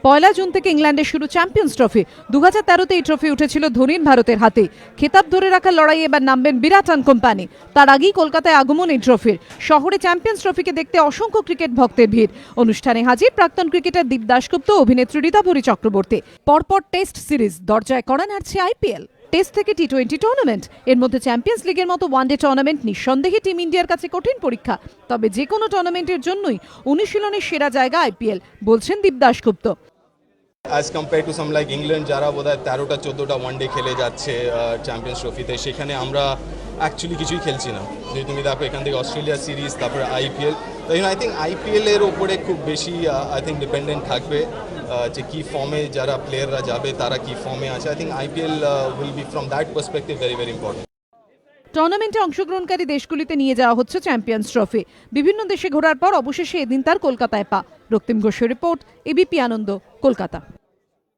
পয়লা June থেকে ইংল্যান্ডে শুরু চ্যাম্পিয়ন্স ট্রফি। 2013-তে এই ট্রফি উঠেছিল ধোনির ভারতের হাতে। খেতাব ধরে রাখার লড়াই এবার নামবেন বিরাট অ্যান্ড কোম্পানি। তার আগেই কলকাতায় আগমন এই ট্রফির। শহরে চ্যাম্পিয়ন্স ট্রফিকে দেখতে অসংখ্য ক্রিকেট ভক্তের ভিড়। অনুষ্ঠানে হাজির প্রাক্তন ক্রিকেটার দীপ দাশগুপ্ত, অভিনেত্রী ঋতাভরী চক্রবর্তী। পরপর টেস্ট সিরিজ, দরজায় কড়া নাড়ছে আইপিএল। টেস্ট থেকে টি-20 টুর্নামেন্ট, এর মধ্যে চ্যাম্পিয়ন্স লিগের মতো ওয়ানডে টুর্নামেন্ট নিঃসন্দেহে টিম ইন্ডিয়ার কাছে কঠিন পরীক্ষা। তবে যে কোনো টুর্নামেন্টের জন্যই অনুশীলনের সেরা জায়গা আইপিএল, বলছেন Deep Dasgupta. As compared to some like England, যারা বোধহয় 13টা-14টা ওয়ানডে খেলে যাচ্ছে চ্যাম্পিয়ন্স ট্রফিতে, সেখানে আমরা অ্যাকচুয়ালি কিছুই খেলছি না। যদি তুমি দেখো এখান থেকে অস্ট্রেলিয়া সিরিজ, তারপরে আইপিএল, তো আই থিঙ্ক আইপিএলের ওপরে খুব বেশি আই থিঙ্ক ডিপেন্ডেন্ট থাকবে যে কী ফর্মে যারা প্লেয়াররা যাবে তারা কী ফর্মে আছে। I think IPL will be from that perspective very very important. টুর্নামেন্টে অংশগ্রহণকারী দেশগুলিতে নিয়ে যাওয়া হচ্ছে চ্যাম্পিয়ন্স ট্রফি। বিভিন্ন দেশে ঘোরার পর অবশেষে এদিন তার কলকাতায় পা। রক্তিম ঘোষের রিপোর্ট, এবিপি আনন্দ, কলকাতা।